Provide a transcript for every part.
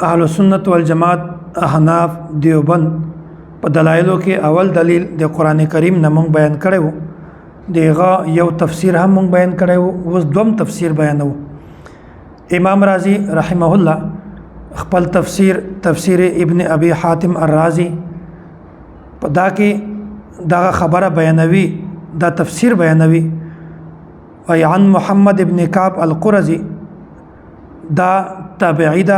اهل سنت والجماعت احناف دیوبند په دلایلو کې اول دلیل د قران کریم نه مونږ بیان کړو دغه یو تفسیر هم مونږ بیان کړو اوس دوم تفسیر بیانو امام رازی رحمه الله خپل تفسیر ابن ابي حاتم الرازي په دا کې دا خبره بیانوي دا تفسیر بیانوي وي عن محمد ابن كعب القرزي دا تابعی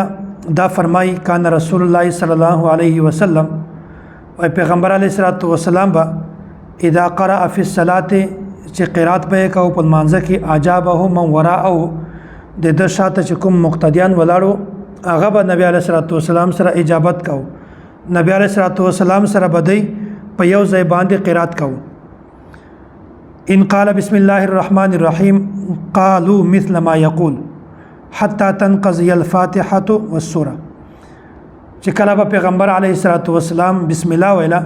دا فرمای کان رسول الله صلی الله علیه وسلم او پیغمبر علیه الصلاۃ والسلام با اذا قرأ فی الصلاة چې قرات به کو په مانځه کې عجابه من وراءه د شاته چې کوم مقتدیان ولاړو هغه به نبی علیه الصلاۃ والسلام سره اجابت کو نبی علیه الصلاۃ والسلام سره بدی په یو ځای باندې قرات کو ان قال بسم الله الرحمن الرحیم قالوا مثل ما يقول حتى تنقضي الفاتحه والسوره چې کله به پیغمبر علیه الصلاۃ والسلام بسم الله ویلا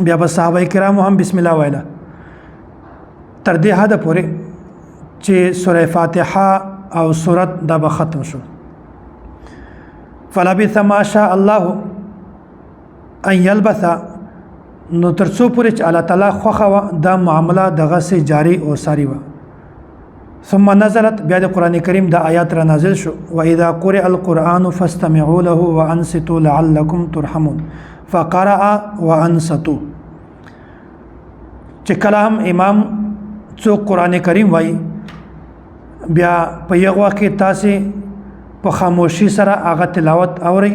بیا به صحابه کرام هم بسم الله ویلا تر دې حد پورې چې سوره فاتحه او سورت دا به ختم شو فلبث ما شاء الله ان يلبث نو ترڅو پورې چې الله تعالی خوخه دا معامله دغه سي جاری او ساری و ثم نزلت بیا د قران کریم د آیات را نازل شو واذا قرئ القرآن فاستمعوا له وانصتوا لعلكم ترحمون فقرأ وانصتوا چې کلام امام څو قران کریم وای بیا په یو وخت تاسو په خاموشي سره هغه تلاوت اوري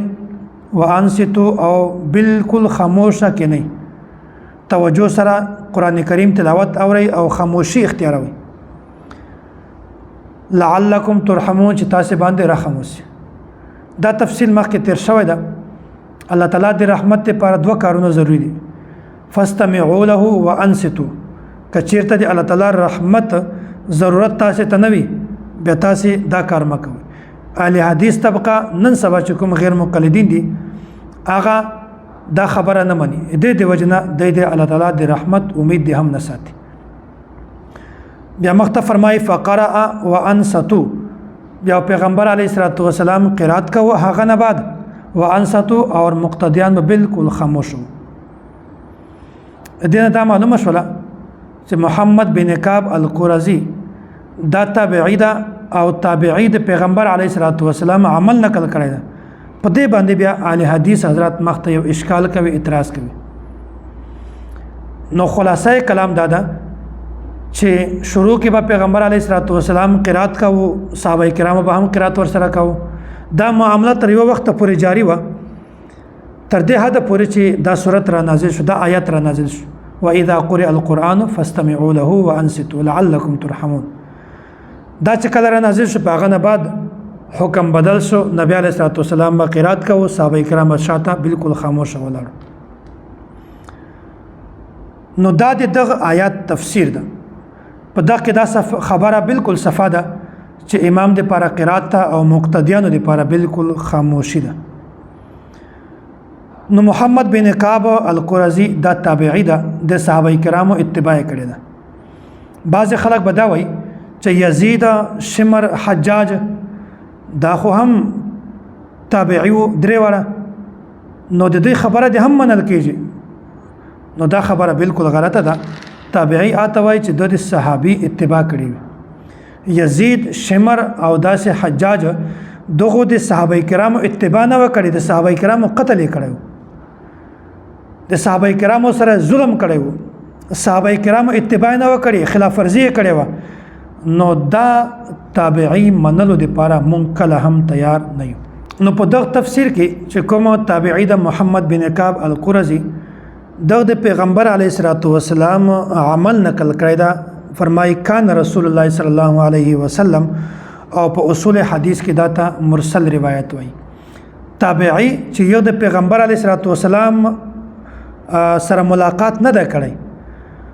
وانصتوا او بالکل خاموشه کې نه توجه سره قران کریم تلاوت اوري او خاموشي اختیاروي لعلکم ترحمون چې تاسو باندې رحم وشي دا تفصیل مخکې تیر شوی ده الله تعالی د رحمت لپاره دوه کارونه ضروری دي فاستمعوا له وانصتوا کچیرته د الله تعالی رحمت ضرورت تاسو ته نوي بیا تاسو دا کار مکوئ اهل حدیث طبقه نن سبا چې کوم غیر مقلدین دي هغه دا خبره نه مني د وجنه د الله تعالی د رحمت امید دي هم نه ساتي بیا مخته فرمای فقرأ وانصتوا بیا پیغمبر علیه الصلاۃ والسلام قرات کو هغه نه بعد وانصتوا اور مقتدیان بالکل خاموش دینه دا معلومه شوله چې محمد بن کعب القرزی دا تابعی دا او تابعی د پیغمبر علیه الصلاۃ والسلام عمل نقل کړی دا په دې باندې بیا اهل حدیث حضرات مخته یو اشکال کوي اعتراض کوي نو خلاصه کلام دادا چې شروع کې به پیغمبر علیه الصلاۃ والسلام قرات کوو صحابه کرام به هم قرات ور سره کوو دا معاملہ تر یو وخت پورې جاری و تر دې حد پورې چې دا سورت را نازل شو دا آیات را نازل شو واذا قرئ القرآن فاستمعوا له وانصتوا لعلكم ترحمون دا چې کله را نازل شو هغه نه بعد حکم بدل شو نبی علیه الصلاۃ والسلام به قرات کوو صحابه کرام شاته بالکل خاموش ولاړ نو دا دغه آیات تفسیر ده په دغه کې دا خبره بالکل صفه ده چې امام د لپاره قرات ته او مقتدیانو د لپاره بالکل خاموشي ده نو محمد بن کعب القرزی دا تابعی ده د صحابه کرامو اتباع کړی ده بعض خلک بداوي چې یزید شمر حجاج دا خو هم تابعی درې وړه نو د دې خبره د هم منل کېږي نو دا خبره بالکل غلطه ده تابعی آتوای چې د صحابي اتباع کړی یزید شمر او داس حجاج دغه د صحابه کرامو اتباع نه وکړي د صحابه کرامو قتل کړي د صحابه کرامو سره ظلم کړي صحابه کرامو اتباع نه وکړي خلاف ورزي کړي نو دا تابعی منلو د لپاره مونږ کله هم تیار نه یو نو په دغه تفسیر کې چې کوم تابعی د محمد بن کعب القرزی د پیغمبر علیه الصلاۃ والسلام عمل نقل کړی دا فرمای کان رسول الله صلی الله علیه وسلم او په اصول حدیث کې دا ته مرسل روایت وای تابعی چې یو د پیغمبر علیه الصلاۃ والسلام سره ملاقات نه ده کړی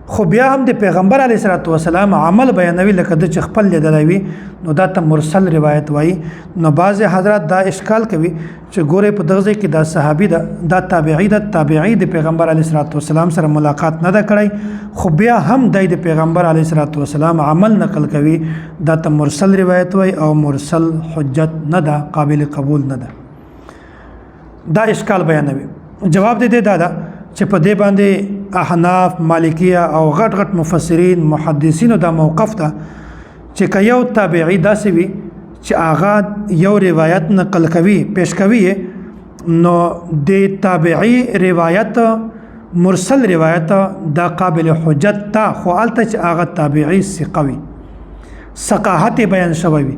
خو بیا هم د پیغمبر علیه الصلاۃ والسلام عمل بیانوي لکه د خپل لیدلوي نو دا ته مرسل روایت وای نو بعض حضرات دا اشکال کوي چې ګوره په دغه کې دا صحابي دا تابعی د پیغمبر علیه الصلاۃ والسلام سره ملاقات نه ده کړی خو بیا هم د پیغمبر علیه الصلاۃ والسلام عمل نقل کوي دا ته مرسل روایت وای او مرسل حجت نه ده قابل قبول نه ده دا اشکال بیانوي. جواب دې دا ده چې په دې باندې احناف، مالکیه او غټ مفسرین محدثینو دا موقف ده چې که یو تابعی داسې وي چې هغه یو روایت نقل کوي پیش کوي نو د تابعی روایت مرسل روایت دا قابل حجت تا خو الته چې هغه تابعی ثقه وي، ثقاحت بیان شوی وي،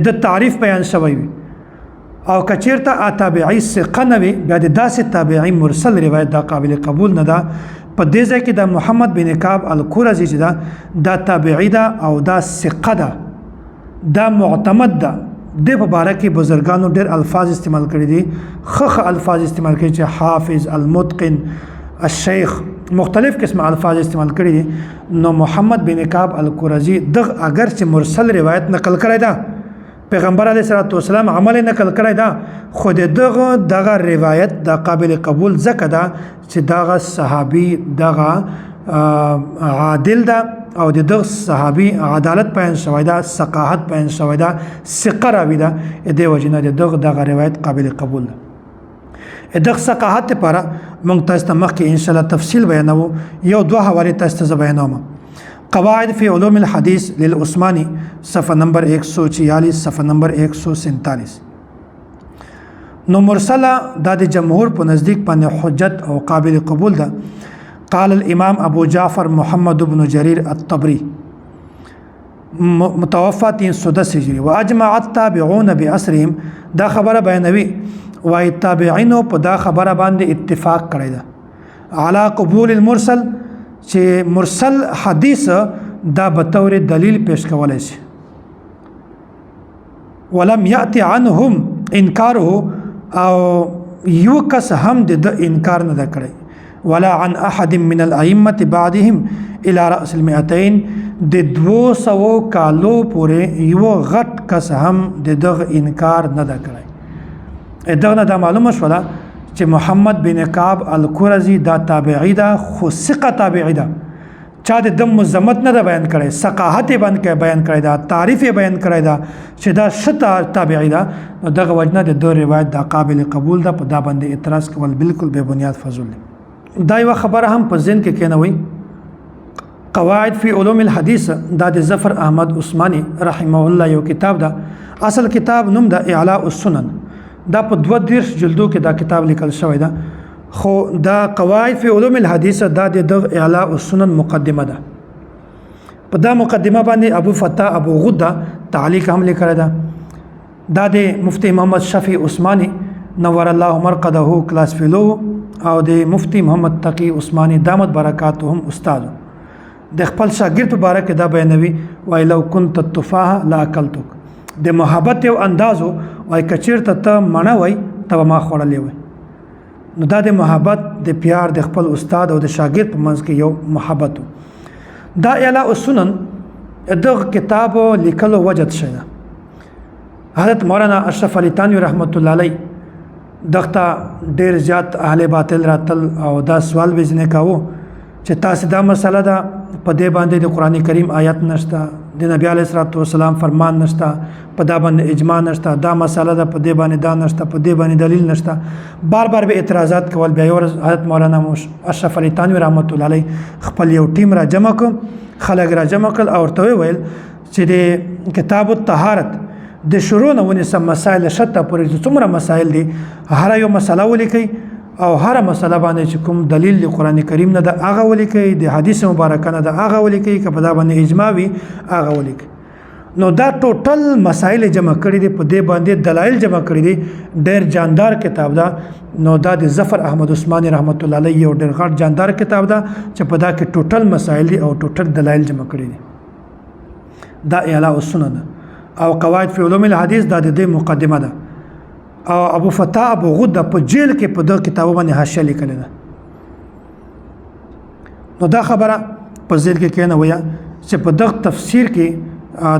د تعریف بیان شوی وي، او کچیرته تابعی ثقه نه وي بیا د داسې تابعی مرسل روایت دا قابل قبول نه ده. په دې ځای کې د محمد بن کعب القرظي چې دا تابعی ده او دا ثقه ده، دا معتمد ده. د په باره کې بزرګانو ډېر الفاظ استعمال کړي دي، خخ الفاظ استعمال کړي چې حافظ، المتقن، الشیخ، مختلف قسم الفاظ استعمال کړي دي. نو محمد بن کعب القرظي دغه اگر چې مرسل روایت نقل کړی ده، پیغمبر علیه الصلاۃ والسلام عمل نقل کړی ده، خو دغه روایت د قابل قبول ځکه ده چې دغه صحابي دغه عادل ده او دغه صحابي عدالت بیان شوی ده، ثقاحت بیان شوی ده، ثقه راوي ده، د وجې نه دغه روایت قابل قبول ده. دغه ثقاحت لپاره موږ تاسو ته مخکې ان شاء الله تفصیل بیانوو. یو دوه حوالې تاسو ته بیانوم. قواعد فی علوم الحدیث للعثمانی صفحه نمبر 146 صفحه نمبر 147. نو مرسله د جمهور په نزدیک باندې حجت او قابل قبول ده. قال الامام ابو جعفر محمد بن جرير الطبري متوفى 310 هجری واجمع التابعون باسرهم. دا خبره بیانوي وای تابعینو په دا خبره باندې اتفاق کړی ده علی قبول المرسل چې مرسل حدیث دا به طور دلیل پیش کولای شي. ولم یأتی عنهم انکاره او یو کس هم د انکار نه کړی. ولا عن احد من الائمه بعدهم الى راس المئتين د 200 کالو پورې یو غټ کس هم دغه انکار نه کړی. دغه دا معلومه شوه چې محمد بن کعب القرظي دا تابعی ده، خو ثقه تابعی ده، چا د دم مزمت نه بیان کړي، ثقاحت بیان کړي دا، تعریف بیان کړي دا چې دا شتا تابعی ده. نو دغه وجنه د دوه روایت دا قابل قبول ده. په دا باندې اعتراض کول بالکل بے بنیاد فضول دي. دا یو خبره هم په ذهن کې کېنوي. قواعد فی علوم الحدیث دا د ظفر احمد عثماني رحمه الله یو کتاب ده. اصل کتاب نوم ده اعلاء السنن. دا په 32 جلدو کې دا کتاب لیکل شوی ده. خو دا قواعد فی علوم الحدیث دا د اعلاء السنن مقدمه ده. په دا مقدمه باندې ابو فتح ابو غده تعلیق هم لیکل ده. دا د مفتی محمد شفیع عثماني نور الله مرقده کلاس فیلو او د مفتی محمد تقی عثماني دامت برکاتهم استاد د خپل شاګرد په باره کې دا بیانوي وای لو كنت التفاح لا اكلتك. د محبت یو اندازو وای کچیرته ته مڼه وای ته ما خوړلې وای. نو دا د محبت د پیار د خپل استاد او د شاګرد په منځ کې یو محبت. دا اعلاء السنن دغه کتاب لیکلو وجد شوی. حضرت مولانا اشرف علي تانوي رحمت الله علیه دغه ډیر زیات اهل باطل راتل او دا سوال به ځنه کاوه چې تاسو دا مسله ده په دې باندې د قران کریم آیات نشته، د نبی علیه الصلاه والسلام فرمان نشته، په دا باندې اجماع نشته، دا مسله ده په دې باندې دا نشته، په دې باندې دلیل نشته. بار به اعتراضات کول. بیا حضرت مولانا اشرف علي تانوي رحمت الله علیه خپل یو ټیم را جمع کړ، خلک را جمع کړ او ورته ویل چې د کتاب الطهارت د شروع نه ونیسه مسائل شته پورې څومره مسائل دي، هر یو مسله ولیکي او هر مسله باندې چې کوم دلیل د قران کریم نه د هغه ولیکي، د حدیث مبارکه نه د هغه ولیکي، که په دا باندې اجماع وي هغه ولیکي. نو دا ټوټل مسائل جمع کړي دي، په دې باندې دلایل جمع کړي دي. ډېر جاندار کتاب ده. نو دا د ظفر احمد عثماني رحمت الله علیه یو ډېر غټ جاندار کتاب ده چې په دا کې ټوټل مسائل دي او ټوټل دلایل جمع کړي دي. دا اعلاء السنن ده. او قواعد فی علوم الحدیث دا د دې مقدمه ده. او ابو فتح ابو غده په جیل کې په دغه کتاب باندې حاشیه لیکل ده. نو دا خبره په ذهن کې کېنه ویا چې په دغه تفسیر کې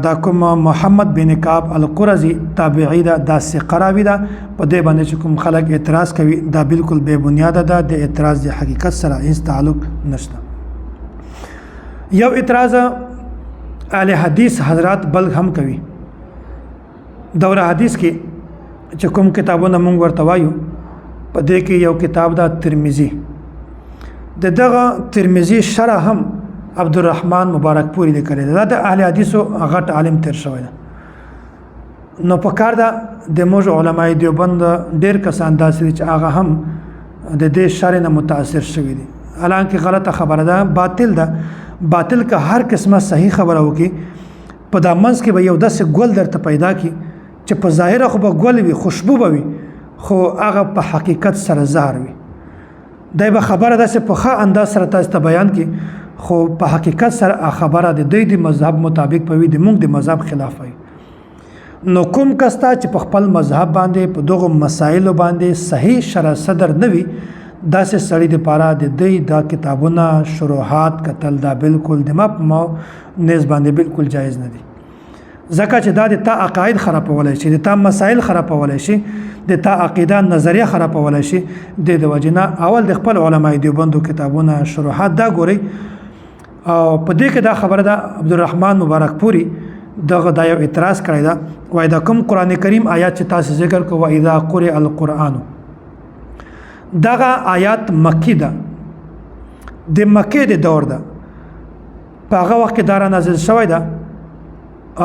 دا کوم محمد بن کعب القرظي تابعی ده، دا ثقه راوي ده. په دې باندې چې کوم خلک اعتراض کوي دا بالکل بے بنیاد ده. د اعتراض د حقیقت سره هیڅ تعلق نشته. یو اعتراض اهل حدیث حضرات بل هم کوي. دوره حدیث کې چې کوم کتابونه مونږ ورته وایو په دې کې یو کتاب دا ترمذی د دغه ترمذی شرح هم عبدالرحمن مبارک پوری لیکلی دا د اهل حدیثو غټ عالم تیر شوی ده. نو په کار ده د موږ علماء دیوبند ډېر کسان داسې دي چې هغه هم د دې شرح نه متاثر شوي دي، حالانکه غلطه خبره ده، باطل ده. باطل که هر قسمه صحیح خبره وکړي په دا منځ کې به یو داسې ګل درته پیدا کړي چې په ظاهره خو به ګل وي، خوشبو به وي، خو هغه په حقیقت سره زهر وي. دی به خبره داسې په ښه انداز سره تاسو ته بیان کړي، خو په حقیقت سره خبره د دوی د مذهب مطابق به وي، د موږ د مذهب خلاف وي. نو کوم کستا چې په خپل مذهب باندې په دغه مسایلو باندې صحیح شرح صدر نه وي، داسې سړی د پاره د دوی دا کتابونه شروحات کتل دا بالکل د ما نس باندې بالکل جایز نه دي، ځکه چې دا د تا عقاید خرابولی شي، د تا مسایل خرابولی شي، د تا عقیده نظریه خرابولی شي. د وجنه اول د خپل علماء دیوبندو کتابونه شروحات دا ګوري. او په دې کې دا خبره ده عبدالرحمن مبارک پوری دغه دا یو اعتراض کړی دا، وای دا کوم قران کریم آیات چې تاسو ذکر کوو اذا قرئ القرآن، دغه آیات مکی ده، د مکې د دور ده، په هغه وخت کې دا نازل شوی ده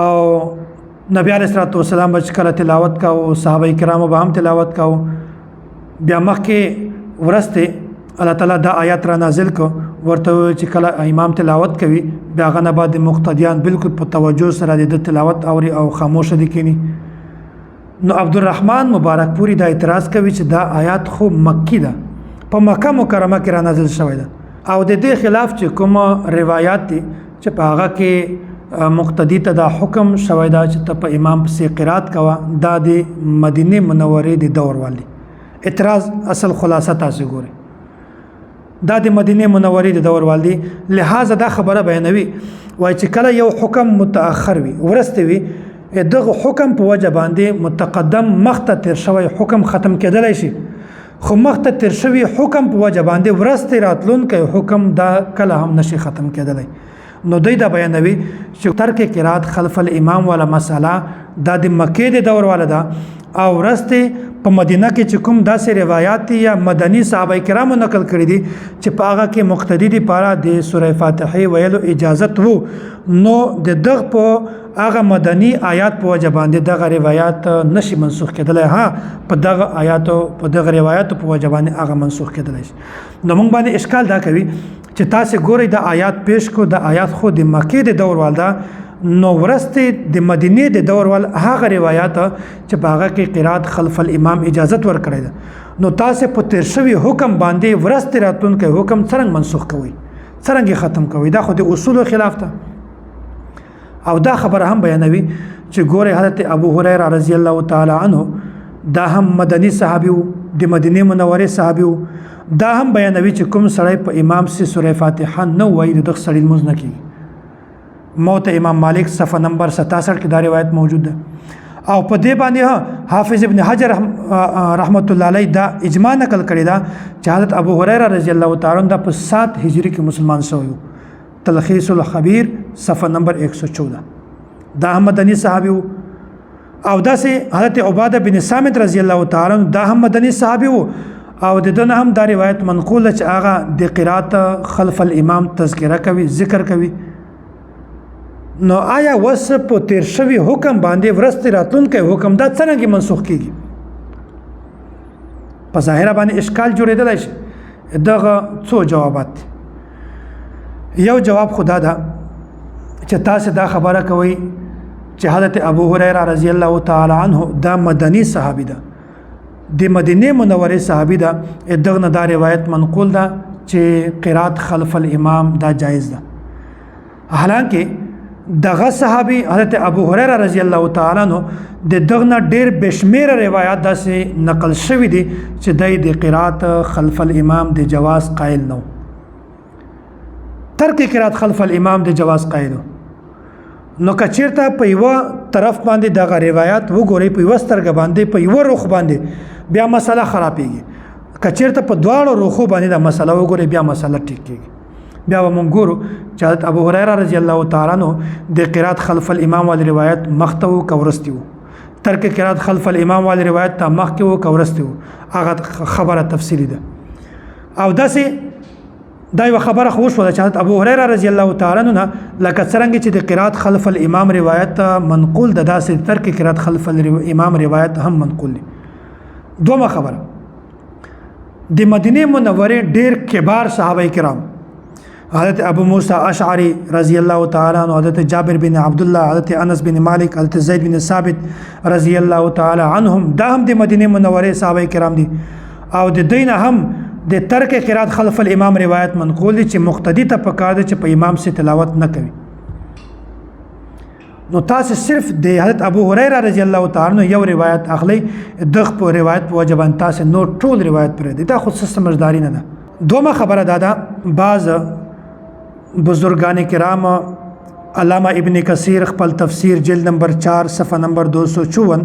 او نبی علیه الصلاۃ والسلام چې کله تلاوت کاوه، صحابه کرامو به هم تلاوت کاوه. بیا مخکې ورسته الله تعالی دا آیات را نازل کو، ورته چې کله امام تلاوت کوي بیا هغه نه بعد مقتدیان بالکل په توجه سره د تلاوت اوري او خاموش دي کینی. نو عبدالرحمن مبارک پوری دا اعتراض کوي چې دا آیات خو مکی ده، په مکه مکرمه کې را نازل شوی ده، او د دې خلاف چې کوم روایت دي چې په هغه کې مقتدی ته دا حکم شوی دا چې ته په امام پسې قرات کوه، دا د مدینه منورې د دور والی اعتراض اصل خلاصه تاسو ګورئ، دا د مدینه منورې د دور والی. لہذا دا خبره بیانوي وای چې کله یو حکم متأخر وي ورسته وي، دغه حکم په وجه باندې متقدم مخته تیر شوی حکم ختم کېدلی شي، خو مخته تیر شوی حکم په وجه باندې ورسته راتلونکی حکم دا کله هم نشي ختم کېدلی. نو دوی دا بیانوي چې ترک قرات خلف الامام والا مسله دا د مکې د دور والا ده، او ورسته په مدینه کې چې کوم داسې روایت یا مدني صحابه کرامو نقل کړي دي چې په هغه کې مقتدی دی پاره د سوره فاتحه ویلو اجازت وو، نو د دغه په هغه مدني آیات په وجه باندې دغه روایت نشي منسوخ کېدلی، ها په دغه آیاتو په دغه روایتو په وجه باندې هغه منسوخ کېدلی شي. نو موږ باندې اشکال دا کوي چې تاسو ګورئ د آیات پیش کو، د آیات خو د مکې د دور والده، نو ورسته د مدینه د دور ول هغه روایت چې په هغه کې قرات خلف الامام اجازت ورکړی ده، نو تاسو په تیر شوی حکم باندې ورسته راتلونکی حکم څنګه منسوخ کوي، څنګه ختم کوي؟ دا خو د اصولو خلاف ده. او دا خبره هم بیانوي چې ګوره حضرت ابو هريره رضی الله تعالی عنه دا هم مدني صحابي وو، د مدینه منورې صحابي وو. دا هم بیانوي چې کوم سړی په امام سي سوره فاتحه نو وایي دغه سړی لمونځ نه کوي. موت امام مالک صفحه نمبر 67 کې دا روایت موجود ده. او په دې باندې حافظ ابن حجر رحمت الله علیه دا اجماع نقل کړی دا چې حضرت ابو هريره رضی الله تعالی عنہ په 7 هجری کې مسلمان شوی. تلخیص الخبیر صفحه نمبر 114 دا مدني صحابي وو. او داسې حضرت عباده بن صامت رضی الله تعالی عنہ دا هم مدني صحابي وو، او د دنه هم دا روایت منقول چې هغه د قرات خلف الامام تذکرہ کوي، ذکر کوي. نو آیا وس په تیر شوی حکم باندې ورسته راتلونکی حکم دا څنګه منسوخ کیږي؟ په ظاهر باندې اشکال جوړېدلی شي. دغه څو جوابات دي. یو جواب خدا ده چې تاسو دا خبره کوي چې حضرت ابو هريره رضی الله تعالی عنه دا مدني صحابي ده، د مدینه منورې صحابي ده، دغه دا روایت منقول ده چې قرات خلف الامام دا جایز ده. حالانکه دغه صحابي حضرت ابو هريره رضی الله تعالی عنہ د دغه ډیر بشمیر روایت داسې نقل شوی دي چې د قرات خلف الامام د جواز قائل نو، ترک قرات خلف الامام د جواز قائل. نو کچیرته په یو طرف باندې دغه روایت وګورئ، په یو سترګ باندې په یو رخ باندې بیا مسله خرابېږي، کچیرته په دواړو رخو باندې دا مسله وګورئ بیا مسله ټیک کېږي. بیا موږ ګورو چې حضرت ابو هريره رضی الله تعالی عنہ د قرات خلف الامام ول روایت مختو کورستی وو، ترک قرات خلف الامام والی روایت ته مخکې وو کورسته وو هغه خبره تفصیلی ده او داسې دا یو خبره خو شو د حضرت ابو هريره رضی الله تعالی عنہ لکه څنګه چې د قرات خلف الامام روایت منقول ده داسې ترک قرات خلف الامام روایت هم منقول دي دومره خبره د مدینه منوره ډیر کبار صحابه کرام حضرت ابو موسی اشعری رضی الله تعالی عنہ حضرت جابر بن عبد الله حضرت انس بن مالک حضرت زید بن ثابت رضی الله تعالی عنهم دا هم د مدینه منوره صحابه کرام دي او د دین هم د ترک قرات خلف الامام روایت منقول دي چې مقتدی ته پکار دي چې په امام سے تلاوت نه کوي نو تاسو صرف د حضرت ابو هريره رضی الله تعالی عنہ یو روایت اخلي دغه په روایت په وجبان تاسو نو ټول روایت پر دي دا خود سمجھداري نه ده دومره خبره دادا بعض بزرگان کرام علامہ ابن کثیر خپل تفسیر جلد نمبر 4 صفحه نمبر 254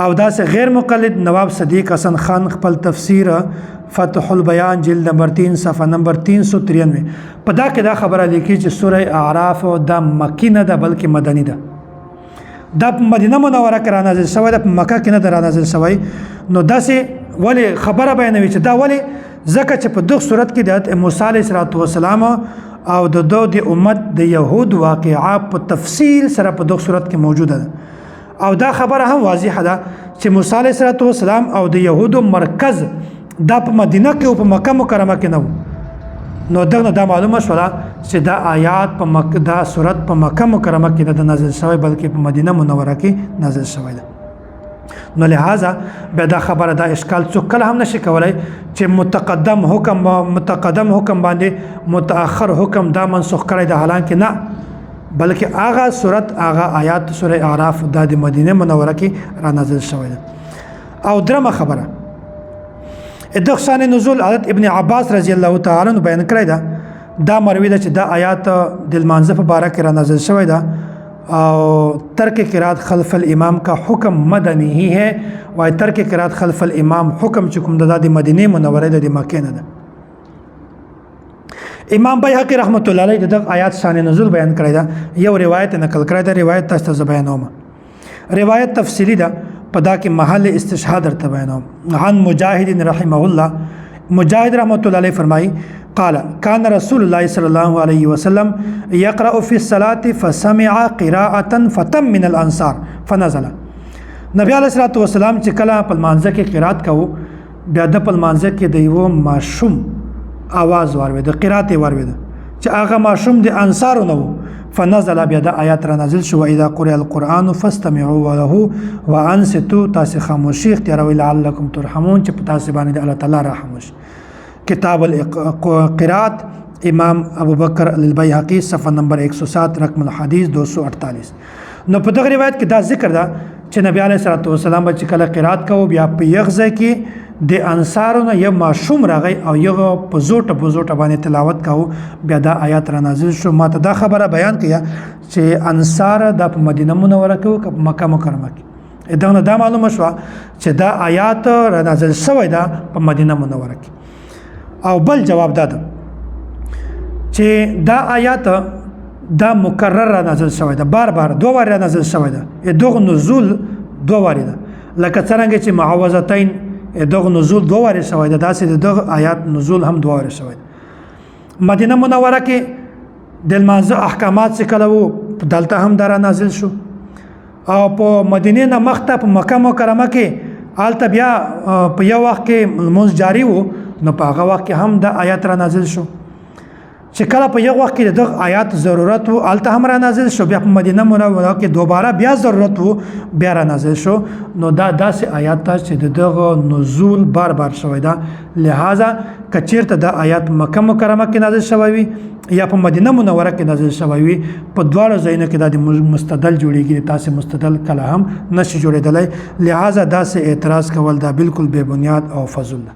او دا سے غیر مقلد نواب صدیق حسن خان خپل تفسیر فتح البیان جلد نمبر 3 صفحه نمبر 393 په دا کې دا خبره لیکي چې سوره اعراف دا مکی نه ده بلکې مدنی ده دا مدینه منوره کې را نازل شوی ده مکه کې نه ده را نازل شوی نو داسې ولی خبره بیانوي چې دا ولی ځکه چې په دغه صورت کې د موسی علیه السلام او د امت د يهود واقعا په تفصیل سره په دغه صورت کې موجوده ده او دا خبره هم واضحه ده چې موسی علیه السلام او د يهودو مرکز دا په مدینه کې او په مکه مکرمه کې نه نو دغه دا معلومه شوه چې دا آیات په مکه دا صورت په مکه مکرمه کې نه نازل شوی بلکې په مدینه منوره کې نازل شوی ده نو لہذا به دا خبره دا اشکال څوک کله هم نشي کولای چې متقدم حکم باندې متأخر حکم دا منسوخ کړی د حالانکه نه بلکې هغه صورت هغه آیات سوره اعراف د مدینه منوره کې را نازل شوی ده او درمه خبره د شان نزول حضرت ابن عباس رضی الله تعالی عنہ بیان کړی دا مروی ده چې دا آیات د منځ په باره کې را نازل شوی ده او ترک قرات خلف الامام کا حکم مدنی ہی ہے و ترک قرات خلف الامام حکم چکم د مدینه منوره د مکه نه ده امام بیهقی رحمت الله علیه د آیات شان نزول بیان کړی دا یو روایت نقل کړی دا روایت تاسو بیانوم روایت تفصیلی ده په دا کې محل استشهاد درته بیانوم عن مجاهد رحمه الله مجاهد رحمت الله علیه فرمایي قال كان رسول الله صلى الله عليه وسلم يقرأ في الصلاة فسمع قراءة فتم من الأنصار فنزل نبی علیہ الصلوۃ والسلام چې کله په مانځه کې قرات کوو بیا د په مانځه کې د یو ماشوم आवाज واورید قرات واورید چې هغه ماشوم د انصارو نو فنزل بیا د آیات را نازل شو اذا قرئ القرآن فاستمعوا له وانصتوا تاسو خاموشي اختیاروي لعلکم ترحمون چې په تاسو باندې الله تعالی رحم وشي کتاب القرات امام ابو بکر البیهقی صفحه نمبر 107 رقم الحدیث 248 نو په دغه روایت کې دا ذکر ده چې نبی علیه الصلوۃ والسلام چې کله قرات کوو بیا په یغزه کې د انصارونو یو ماشوم راغی او یو په زوټه باندې تلاوت کوو بیا دا آیات را نازل شو ماته دا خبره بیان کړه چې انصار د مدینه منوره کې او مکه مکرمه کې دا معلومه شو چې دا آیات را نازل شوی دا په مدینه منوره کې او بل جواب داده چې دا آیات دا مکرر نازل شوی ده بار دو واره نازل شوی ده دغه نزول دو واره ده لکه څنګه چې معوذتین دغه نزول دو واره شوی ده داسې دغه آیات نزول هم دو واره شوی ده مدینه منوره کې د منځ احکامات څخه کله وو دلته هم دره نازل شو او په مدینه نه مخته په مکه مکرمه کې آلته بیا په یو وخت کې منځ جاری وو نو په هغه وخت کې هم د آیات را نازل شو چې کله په یو وخت کې د آیات ضرورت وو الته هم را نازل شو بیا په مدینه منوره کې دوباره بیا ضرورت وو بیا را نازل شو نو دا داسې آیات ته چې دغه نزول بار شوی دا لہذا کچیرته د آیات مکه مکرمه کې نازل شوی وي یا په مدینه منوره کې نازل شوی وي په دواړو ځایونو کې د مستدل جوړیږي تاسو مستدل کله هم نشي جوړېدلی لہذا داسې اعتراض کول دا بالکل بے بنیاد او فضول